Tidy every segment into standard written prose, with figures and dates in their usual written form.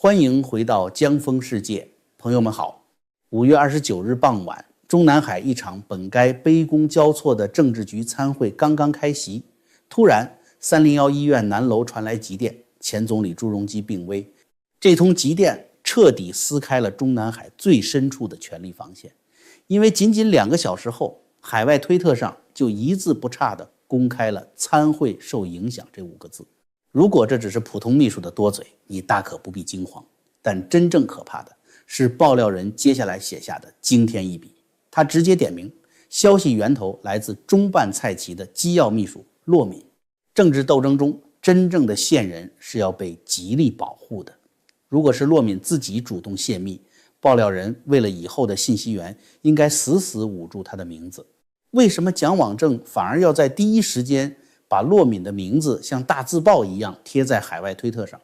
欢迎回到江峰世界，朋友们好。5月29日傍晚，中南海一场本该杯弓交错的政治局参会刚刚开席，突然301医院南楼传来急电，前总理朱镕基病危。这通急电彻底撕开了中南海最深处的权力防线，因为仅仅2个小时后，海外推特上就一字不差地公开了参会受影响这5个字。如果这只是普通秘书的多嘴，你大可不必惊慌，但真正可怕的是爆料人接下来写下的惊天一笔。他直接点名，消息源头来自中办蔡奇的机要秘书骆敏。政治斗争中，真正的线人是要被极力保护的。如果是骆敏自己主动泄密，爆料人为了以后的信息源，应该死死捂住他的名字。为什么蒋网正反而要在第一时间把骆敏的名字像大字报一样贴在海外推特上？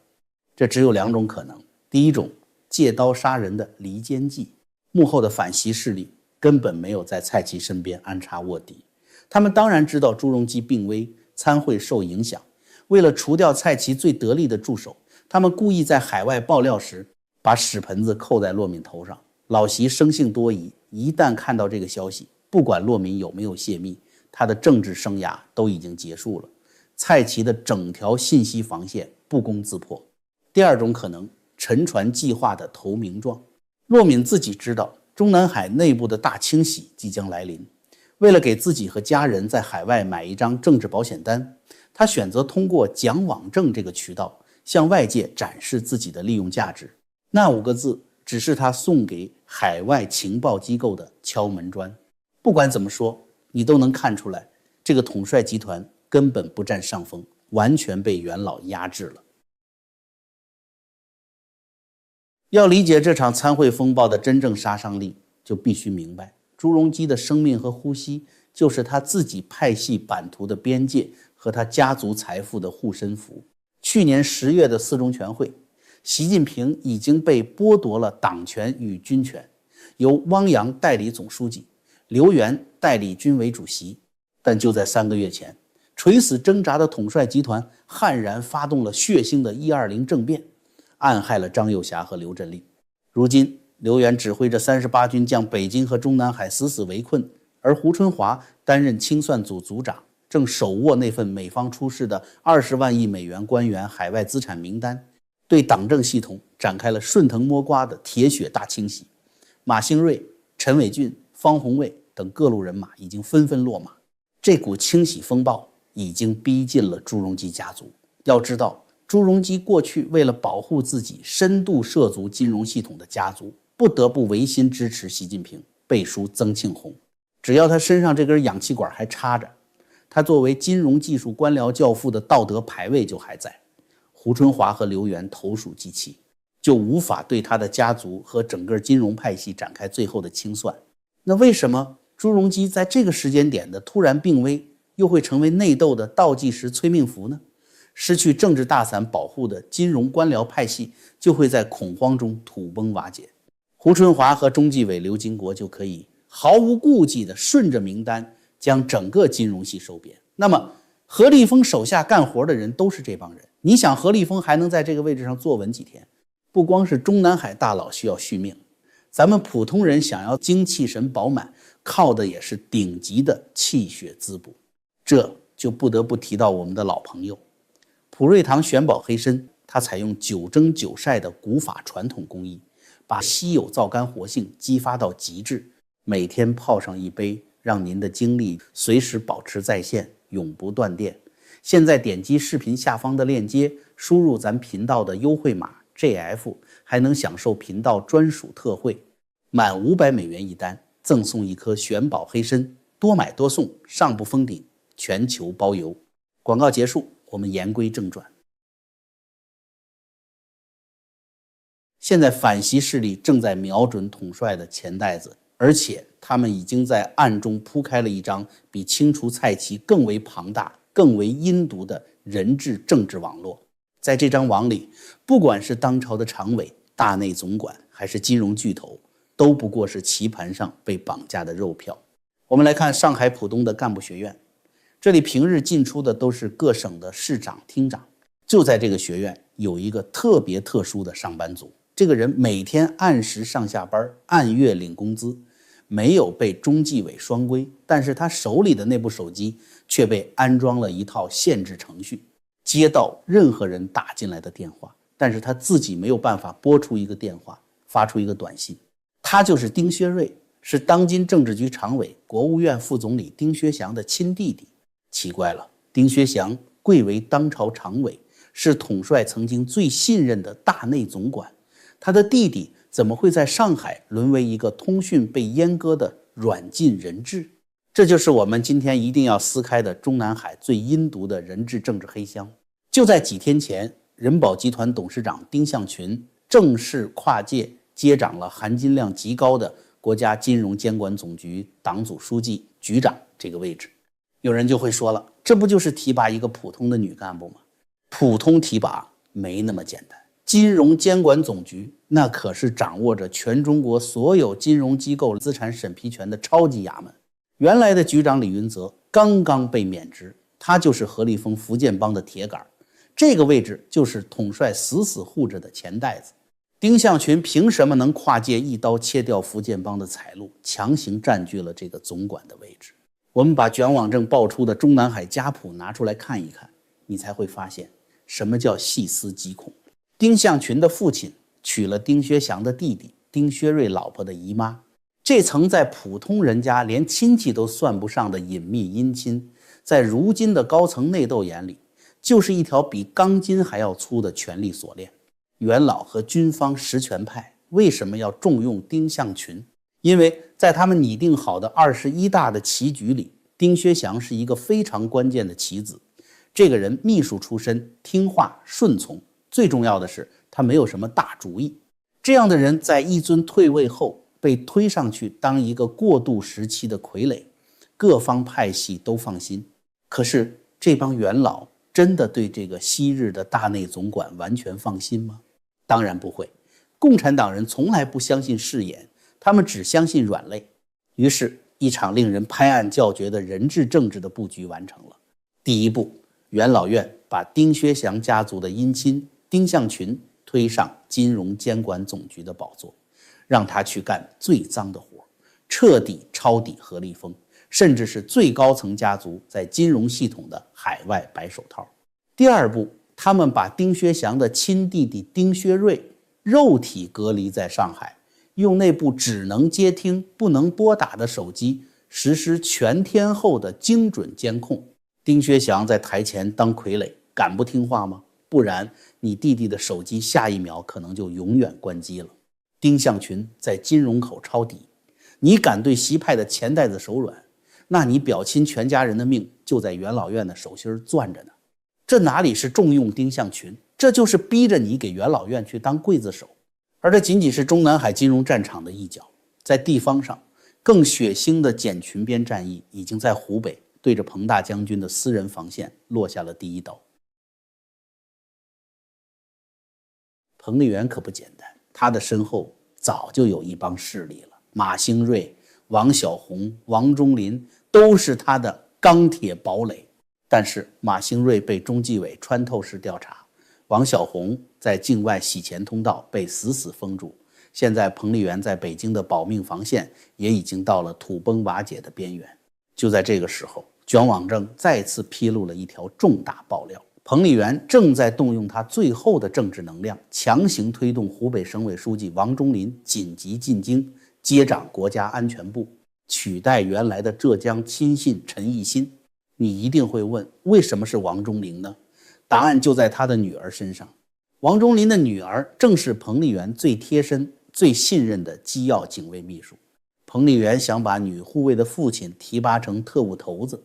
这只有2种可能。第一种，借刀杀人的离间计，幕后的反习势力根本没有在蔡奇身边安插卧底，他们当然知道朱镕基病危，参会受影响，为了除掉蔡奇最得力的助手，他们故意在海外爆料时把屎盆子扣在骆敏头上。老习生性多疑，一旦看到这个消息，不管骆敏有没有泄密，他的政治生涯都已经结束了。蔡奇的整条信息防线不攻自破。第二种可能，沉船计划的投名状。骆敏自己知道中南海内部的大清洗即将来临，为了给自己和家人在海外买一张政治保险单，他选择通过蒋网正这个渠道向外界展示自己的利用价值。那5个字只是他送给海外情报机构的敲门砖。不管怎么说，你都能看出来，这个统帅集团根本不占上风，完全被元老压制了。要理解这场参会风暴的真正杀伤力，就必须明白朱镕基的生命和呼吸就是他自己派系版图的边界和他家族财富的护身符。去年10月的4中全会，习近平已经被剥夺了党权与军权，由汪洋代理总书记，刘源代理军委主席。但就在3个月前，垂死挣扎的统帅集团悍然发动了血腥的120政变，暗害了张又侠和刘振立。如今刘源指挥着38军将北京和中南海死死围困，而胡春华担任清算组组长，正手握那份美方出示的20万亿美元官员海外资产名单，对党政系统展开了顺藤摸瓜的铁血大清洗。马兴瑞、陈伟俊、方红卫等各路人马已经纷纷落马。这股清洗风暴已经逼近了朱镕基家族。要知道，朱镕基过去为了保护自己深度涉足金融系统的家族，不得不违心支持习近平，背书曾庆红。只要他身上这根氧气管还插着，他作为金融技术官僚教父的道德牌位就还在。胡春华和刘源投鼠忌器，就无法对他的家族和整个金融派系展开最后的清算。那为什么朱镕基在这个时间点的突然病危，又会成为内斗的倒计时催命符呢？失去政治大伞保护的金融官僚派系就会在恐慌中土崩瓦解。胡春华和中纪委刘金国就可以毫无顾忌地顺着名单将整个金融系收编。那么何立峰手下干活的人都是这帮人，你想何立峰还能在这个位置上坐稳几天？不光是中南海大佬需要续命，咱们普通人想要精气神饱满，靠的也是顶级的气血滋补。这就不得不提到我们的老朋友普瑞堂玄宝黑参，它采用9蒸9晒的古法传统工艺，把稀有皂苷活性激发到极致，每天泡上一杯，让您的精力随时保持在线，永不断电。现在点击视频下方的链接，输入咱频道的优惠码 JF， 还能享受频道专属特惠，满500美元一单，赠送1颗玄宝黑参，多买多送，上不封顶，全球包邮。广告结束，我们言归正传。现在反习势力正在瞄准统帅的钱袋子，而且他们已经在暗中铺开了一张比清除蔡奇更为庞大、更为阴毒的人质政治网络。在这张网里，不管是当朝的常委、大内总管，还是金融巨头，都不过是棋盘上被绑架的肉票。我们来看上海浦东的干部学院，这里平日进出的都是各省的市长、厅长，就在这个学院有一个特别特殊的上班族，这个人每天按时上下班，按月领工资，没有被中纪委双规，但是他手里的那部手机却被安装了一套限制程序，接到任何人打进来的电话，但是他自己没有办法拨出一个电话，发出一个短信。他就是丁薛瑞，是当今政治局常委、国务院副总理丁薛祥的亲弟弟。奇怪了，丁薛祥贵为当朝常委，是统帅曾经最信任的大内总管，他的弟弟怎么会在上海沦为一个通讯被阉割的软禁人质？这就是我们今天一定要撕开的中南海最阴毒的人质政治黑箱。就在几天前，人保集团董事长丁向群正式跨界接掌了含金量极高的国家金融监管总局党组书记、局长这个位置。有人就会说了，这不就是提拔一个普通的女干部吗？普通提拔没那么简单。金融监管总局那可是掌握着全中国所有金融机构资产审批权的超级衙门。原来的局长李云泽刚刚被免职，他就是何立峰福建帮的铁杆，这个位置就是统帅死死护着的钱袋子。丁向群凭什么能跨界一刀切掉福建帮的财路，强行占据了这个总管的位置？我们把卷网正爆出的中南海家谱拿出来看一看，你才会发现什么叫细思极恐。丁向群的父亲娶了丁薛祥的弟弟丁薛瑞老婆的姨妈，这层在普通人家连亲戚都算不上的隐秘姻亲，在如今的高层内斗眼里，就是一条比钢筋还要粗的权力锁链。元老和军方实权派为什么要重用丁向群？因为在他们拟定好的21大的棋局里，丁薛祥是一个非常关键的棋子。这个人秘书出身，听话顺从，最重要的是他没有什么大主意。这样的人在一尊退位后被推上去当一个过渡时期的傀儡，各方派系都放心。可是这帮元老真的对这个昔日的大内总管完全放心吗？当然不会。共产党人从来不相信誓言，他们只相信软肋。于是一场令人拍案叫绝的人质政治的布局完成了。第一步，元老院把丁薛祥家族的姻亲丁向群推上金融监管总局的宝座，让他去干最脏的活，彻底抄底何立峰，甚至是最高层家族在金融系统的海外白手套。第二步，他们把丁薛祥的亲弟弟丁薛瑞肉体隔离在上海，用那部只能接听不能拨打的手机实施全天候的精准监控。丁薛祥在台前当傀儡，敢不听话吗？不然你弟弟的手机下一秒可能就永远关机了。丁向群在金融口抄底，你敢对习派的钱袋子手软，那你表亲全家人的命就在元老院的手心攥着呢。这哪里是重用丁向群，这就是逼着你给元老院去当刽子手。而这仅仅是中南海金融战场的一角，在地方上更血腥的剪裙边战役已经在湖北对着彭大将军的私人防线落下了第一刀。彭丽媛可不简单，他的身后早就有一帮势力了，马兴瑞、王晓红、王忠林都是他的钢铁堡垒。但是马兴瑞被中纪委穿透式调查，王晓红在境外洗钱通道被死死封住，现在彭丽媛在北京的保命防线也已经到了土崩瓦解的边缘。就在这个时候，卷网正再次披露了一条重大爆料，彭丽媛正在动用她最后的政治能量，强行推动湖北省委书记王忠林紧急进京，接掌国家安全部，取代原来的浙江亲信陈毅新。你一定会问，为什么是王忠林呢？答案就在他的女儿身上。王忠林的女儿正是彭丽媛最贴身、最信任的机要警卫秘书。彭丽媛想把女护卫的父亲提拔成特务头子，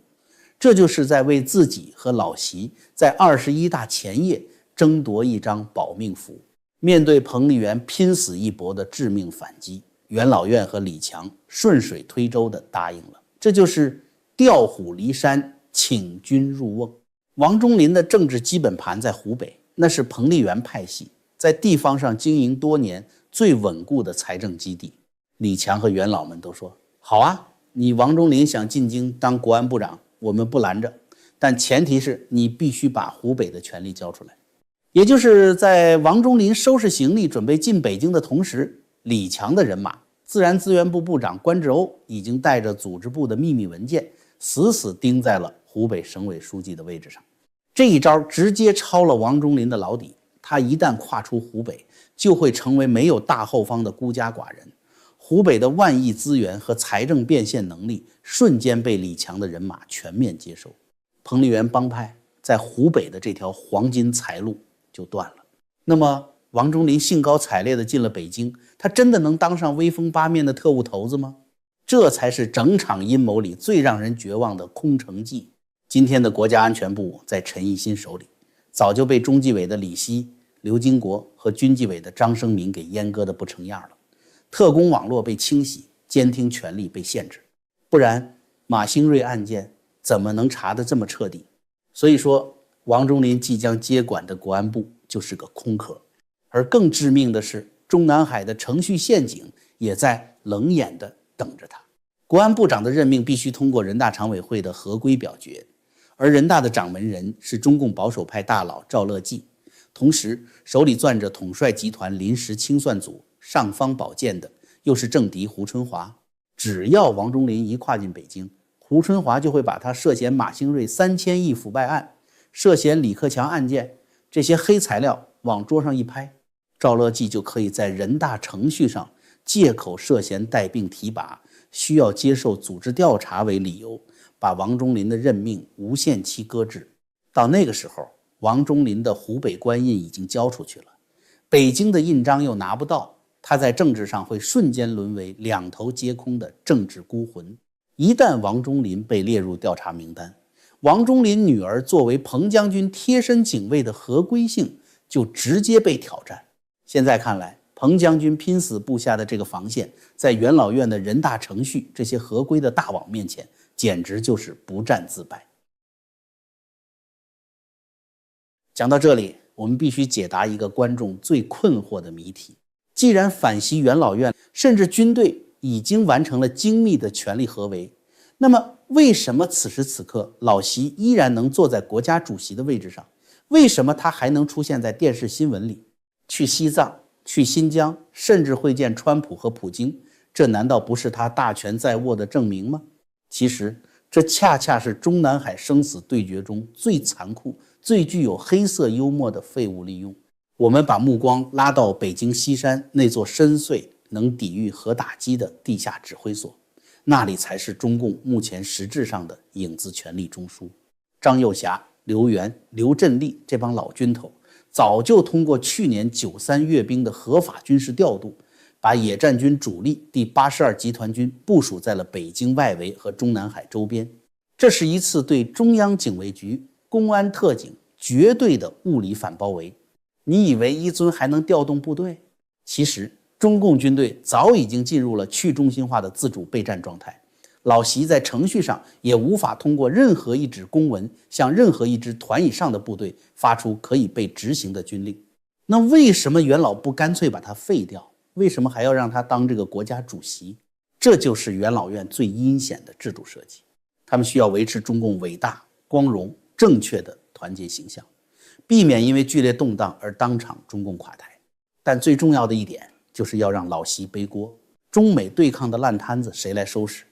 这就是在为自己和老习在21大前夜争夺一张保命符。面对彭丽媛拼死一搏的致命反击，元老院和李强顺水推舟地答应了。这就是调虎离山，请君入瓮。王忠林的政治基本盘在湖北，那是彭丽媛派系在地方上经营多年最稳固的财政基地。李强和元老们都说好啊，你王忠林想进京当国安部长，我们不拦着，但前提是你必须把湖北的权力交出来。也就是在王忠林收拾行李准备进北京的同时，李强的人马自然资源部部长关志欧已经带着组织部的秘密文件死死盯在了湖北省委书记的位置上。这一招直接抄了王忠林的老底，他一旦跨出湖北，就会成为没有大后方的孤家寡人。湖北的万亿资源和财政变现能力瞬间被李强的人马全面接受，彭丽媛帮派在湖北的这条黄金财路就断了。那么王忠林兴高采烈地进了北京，他真的能当上威风八面的特务头子吗？这才是整场阴谋里最让人绝望的空城计。今天的国家安全部在陈毅新手里，早就被中纪委的李希、刘金国和军纪委的张生民给阉割得不成样了。特工网络被清洗，监听权力被限制，不然马兴瑞案件怎么能查得这么彻底？所以说，王忠林即将接管的国安部就是个空壳。而更致命的是，中南海的程序陷阱也在冷眼地等着他。国安部长的任命必须通过人大常委会的合规表决，而人大的掌门人是中共保守派大佬赵乐际，同时手里攥着统帅集团临时清算组尚方宝剑的又是政敌胡春华。只要王忠林一跨进北京，胡春华就会把他涉嫌马兴瑞3000亿腐败案、涉嫌李克强案件这些黑材料往桌上一拍，赵乐际就可以在人大程序上借口涉嫌带病提拔，需要接受组织调查为理由，把王忠林的任命无限期搁置。到那个时候，王忠林的湖北官印已经交出去了，北京的印章又拿不到，他在政治上会瞬间沦为两头皆空的政治孤魂。一旦王忠林被列入调查名单，王忠林女儿作为彭将军贴身警卫的合规性就直接被挑战。现在看来，彭将军拼死布下的这个防线，在元老院的人大程序这些合规的大网面前，简直就是不战自败。讲到这里，我们必须解答一个观众最困惑的谜题：既然反西元老院甚至军队已经完成了精密的权力合围，那么为什么此时此刻老习依然能坐在国家主席的位置上？为什么他还能出现在电视新闻里？去西藏、去新疆，甚至会见川普和普京，这难道不是他大权在握的证明吗？其实这恰恰是中南海生死对决中最残酷、最具有黑色幽默的废物利用。我们把目光拉到北京西山那座深邃能抵御核打击的地下指挥所，那里才是中共目前实质上的影子权力中枢。张又侠、刘源、刘振立这帮老军头早就通过去年93阅兵的合法军事调度，把野战军主力第82集团军部署在了北京外围和中南海周边。这是一次对中央警卫局、公安特警绝对的物理反包围。你以为一尊还能调动部队？其实中共军队早已经进入了去中心化的自主备战状态。老习在程序上也无法通过任何一纸公文向任何一支团以上的部队发出可以被执行的军令。那为什么元老不干脆把他废掉？为什么还要让他当这个国家主席？这就是元老院最阴险的制度设计。他们需要维持中共伟大、光荣、正确的团结形象，避免因为剧烈动荡而当场中共垮台。但最重要的一点就是要让老习背锅。中美对抗的烂摊子谁来收拾？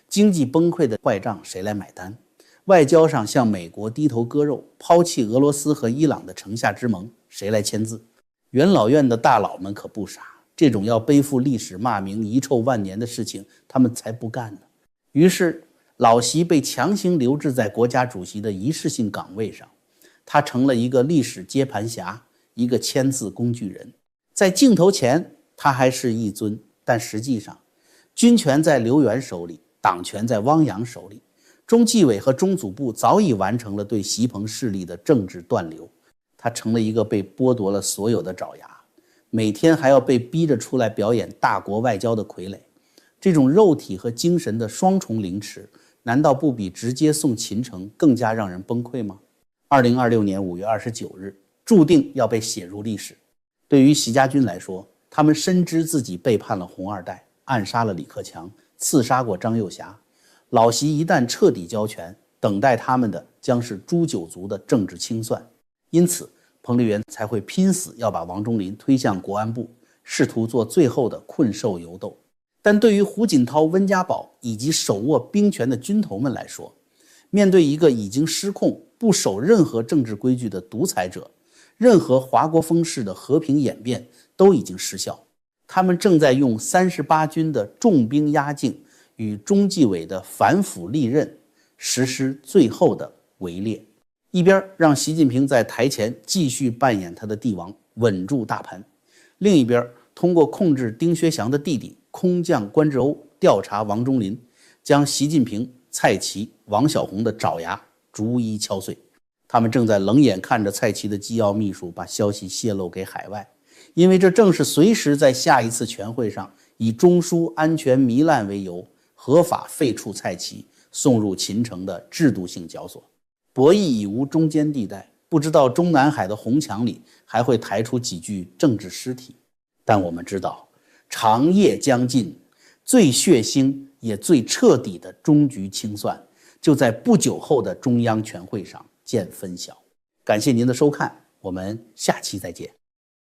经济崩溃的坏账谁来买单？外交上向美国低头割肉，抛弃俄罗斯和伊朗的城下之盟，谁来签字？元老院的大佬们可不傻，这种要背负历史骂名、遗臭万年的事情，他们才不干呢。于是，老习被强行留置在国家主席的仪式性岗位上，他成了一个历史接盘侠，一个签字工具人。在镜头前，他还是一尊，但实际上，军权在刘源手里，党权在汪洋手里，中纪委和中组部早已完成了对习彭势力的政治断流，他成了一个被剥夺了所有的爪牙，每天还要被逼着出来表演大国外交的傀儡。这种肉体和精神的双重凌迟，难道不比直接送秦城更加让人崩溃吗？2026年5月29日，注定要被写入历史。对于习家军来说，他们深知自己背叛了红二代，暗杀了李克强，刺杀过张又侠。老习一旦彻底交权，等待他们的将是诛九族的政治清算。因此，彭丽媛才会拼死要把王忠林推向国安部，试图做最后的困兽犹斗。但对于胡锦涛、温家宝以及手握兵权的军头们来说，面对一个已经失控、不守任何政治规矩的独裁者，任何华国锋式的和平演变都已经失效。他们正在用38军的重兵压境与中纪委的反腐利刃实施最后的围猎，一边让习近平在台前继续扮演他的帝王，稳住大盘，另一边通过控制丁薛祥的弟弟空降关志欧调查王忠林，将习近平、蔡奇、王小红的爪牙逐一敲碎。他们正在冷眼看着蔡奇的机要秘书把消息泄露给海外，因为这正是随时在下一次全会上以中枢安全糜烂为由合法废黜蔡奇，送入秦城的制度性绞索。博弈已无中间地带，不知道中南海的红墙里还会抬出几具政治尸体。但我们知道，长夜将近，最血腥也最彻底的终局清算就在不久后的中央全会上见分晓。感谢您的收看，我们下期再见。